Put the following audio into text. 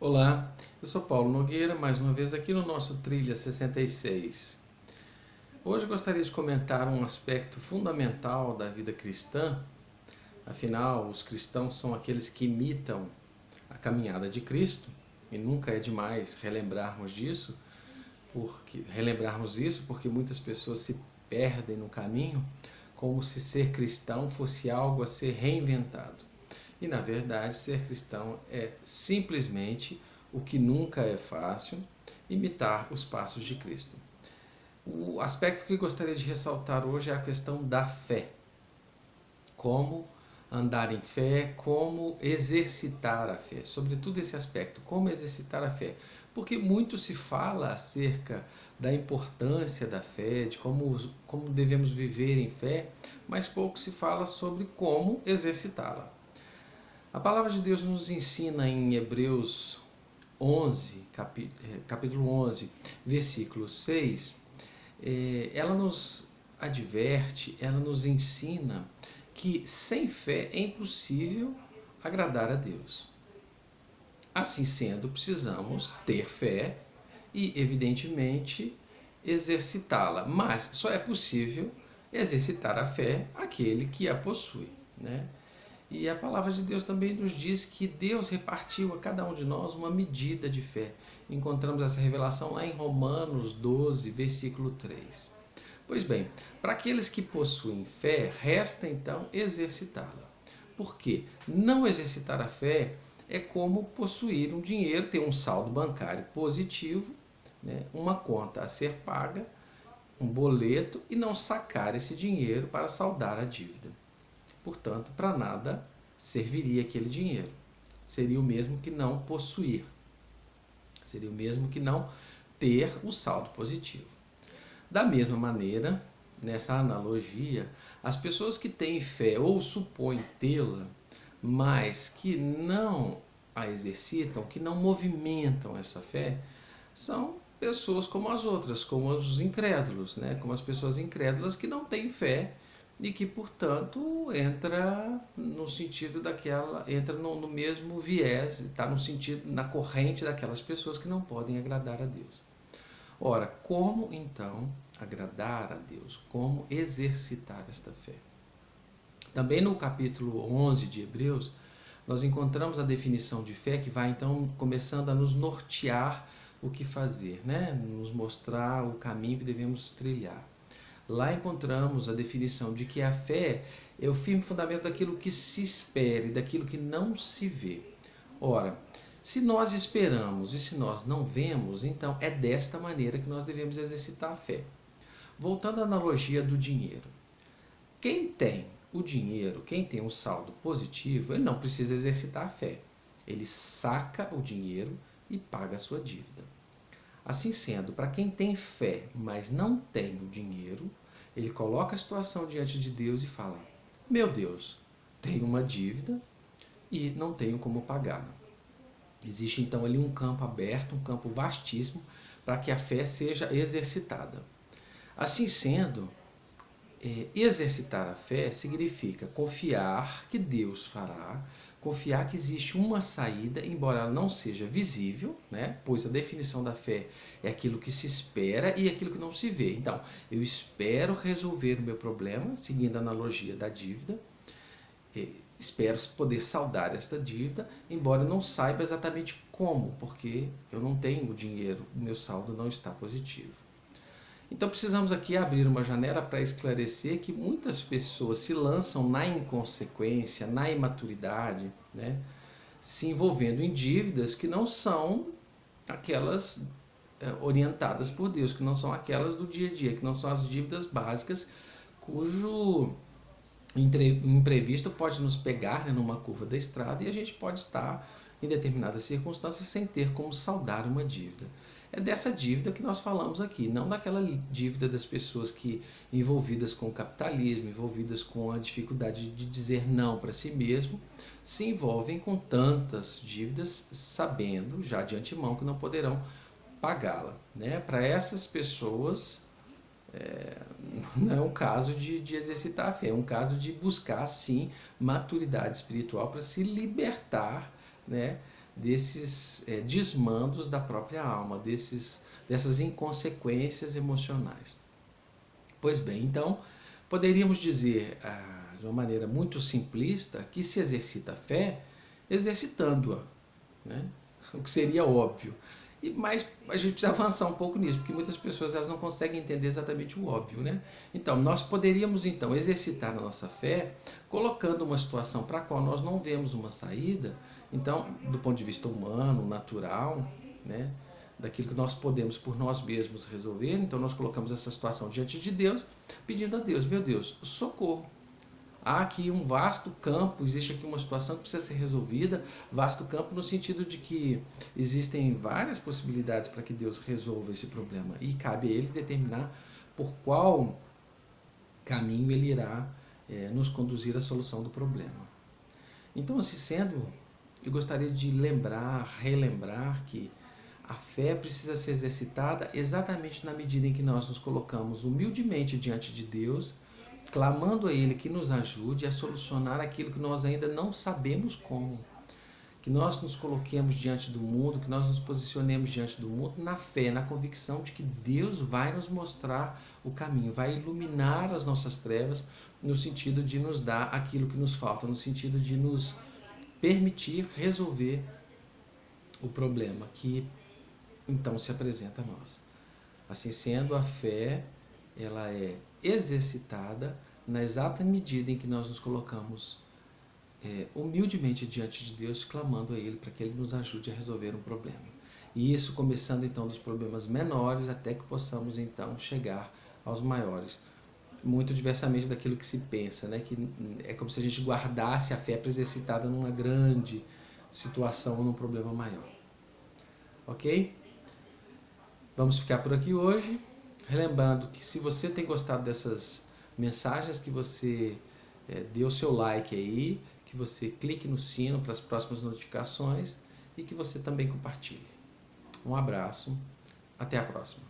Olá, eu sou Paulo Nogueira, mais uma vez aqui no nosso Trilha 66. Hoje gostaria de comentar um aspecto fundamental da vida cristã. Afinal, os cristãos são aqueles que imitam a caminhada de Cristo, e nunca é demais relembrarmos isso, porque muitas pessoas se perdem no caminho, como se ser cristão fosse algo a ser reinventado. E na verdade, ser cristão é simplesmente o que nunca é fácil, imitar os passos de Cristo. O aspecto que gostaria de ressaltar hoje é a questão da fé. Como andar em fé, como exercitar a fé. Sobretudo esse aspecto, como exercitar a fé. Porque muito se fala acerca da importância da fé, de como devemos viver em fé, mas pouco se fala sobre como exercitá-la. A palavra de Deus nos ensina em Hebreus 11, capítulo 11, versículo 6, ela nos adverte, ela nos ensina que sem fé é impossível agradar a Deus. Assim sendo, precisamos ter fé e, evidentemente, exercitá-la. Mas só é possível exercitar a fé aquele que a possui, né? E a palavra de Deus também nos diz que Deus repartiu a cada um de nós uma medida de fé. Encontramos essa revelação lá em Romanos 12, versículo 3. Pois bem, para aqueles que possuem fé, resta então exercitá-la. Por quê? Não exercitar a fé é como possuir um dinheiro, ter um saldo bancário positivo, né, uma conta a ser paga, um boleto e não sacar esse dinheiro para saldar a dívida. Portanto, para nada serviria aquele dinheiro. Seria o mesmo que não possuir. Seria o mesmo que não ter o saldo positivo. Da mesma maneira, nessa analogia, as pessoas que têm fé ou supõem tê-la, mas que não a exercitam, que não movimentam essa fé, são pessoas como as outras, como os incrédulos, né? Como as pessoas incrédulas que não têm fé e que, portanto, entra no sentido daquela, entra no mesmo viés, está no sentido, na corrente daquelas pessoas que não podem agradar a Deus. Ora, como então agradar a Deus? Como exercitar esta fé? Também no capítulo 11 de Hebreus, nós encontramos a definição de fé que vai então começando a nos nortear o que fazer, né? Nos mostrar o caminho que devemos trilhar. Lá encontramos a definição de que a fé é o firme fundamento daquilo que se espera e daquilo que não se vê. Ora, se nós esperamos e se nós não vemos, então é desta maneira que nós devemos exercitar a fé. Voltando à analogia do dinheiro. Quem tem o dinheiro, quem tem um saldo positivo, ele não precisa exercitar a fé. Ele saca o dinheiro e paga a sua dívida. Assim sendo, para quem tem fé, mas não tem o dinheiro, ele coloca a situação diante de Deus e fala: meu Deus, tenho uma dívida e não tenho como pagá-la. Existe então ali um campo aberto, um campo vastíssimo, para que a fé seja exercitada. Assim sendo, exercitar a fé significa confiar que Deus fará, confiar que existe uma saída, embora ela não seja visível, né? Pois a definição da fé é aquilo que se espera e aquilo que não se vê. Então, eu espero resolver o meu problema, seguindo a analogia da dívida, espero poder saldar esta dívida, embora eu não saiba exatamente como, porque eu não tenho o dinheiro, o meu saldo não está positivo. Então precisamos aqui abrir uma janela para esclarecer que muitas pessoas se lançam na inconsequência, na imaturidade, né, se envolvendo em dívidas que não são aquelas orientadas por Deus, que não são aquelas do dia a dia, que não são as dívidas básicas, cujo imprevisto pode nos pegar, né, numa curva da estrada e a gente pode estar em determinadas circunstâncias sem ter como saldar uma dívida. É dessa dívida que nós falamos aqui, não daquela dívida das pessoas que envolvidas com o capitalismo, envolvidas com a dificuldade de dizer não para si mesmo, se envolvem com tantas dívidas, sabendo já de antemão que não poderão pagá-la, né? Para essas pessoas, não é um caso de exercitar a fé, é um caso de buscar, sim, maturidade espiritual para se libertar, né, desses desmandos da própria alma, dessas inconsequências emocionais. Pois bem, então, poderíamos dizer, de uma maneira muito simplista, que se exercita a fé exercitando-a, né? O que seria óbvio. Mas a gente precisa avançar um pouco nisso, porque muitas pessoas elas não conseguem entender exatamente o óbvio, né? Então, nós poderíamos então exercitar a nossa fé colocando uma situação para a qual nós não vemos uma saída, então, do ponto de vista humano, natural, né? Daquilo que nós podemos por nós mesmos resolver, então nós colocamos essa situação diante de Deus, pedindo a Deus, meu Deus, socorro. Há aqui um vasto campo, existe aqui uma situação que precisa ser resolvida, vasto campo no sentido de que existem várias possibilidades para que Deus resolva esse problema e cabe a Ele determinar por qual caminho Ele irá nos conduzir à solução do problema. Então, assim sendo, eu gostaria de relembrar que a fé precisa ser exercitada exatamente na medida em que nós nos colocamos humildemente diante de Deus, clamando a Ele que nos ajude a solucionar aquilo que nós ainda não sabemos como. Que nós nos coloquemos diante do mundo, que nós nos posicionemos diante do mundo na fé, na convicção de que Deus vai nos mostrar o caminho, vai iluminar as nossas trevas, no sentido de nos dar aquilo que nos falta, no sentido de nos permitir resolver o problema que então se apresenta a nós. Assim sendo, a fé ela é exercitada na exata medida em que nós nos colocamos humildemente diante de Deus, clamando a Ele para que Ele nos ajude a resolver um problema. E isso começando então dos problemas menores até que possamos então chegar aos maiores. Muito diversamente daquilo que se pensa, né? Que é como se a gente guardasse a fé para exercitada numa grande situação, num problema maior. Ok? Vamos ficar por aqui hoje. Relembrando que se você tem gostado dessas mensagens, que você dê o seu like aí, que você clique no sino para as próximas notificações e que você também compartilhe. Um abraço, até a próxima.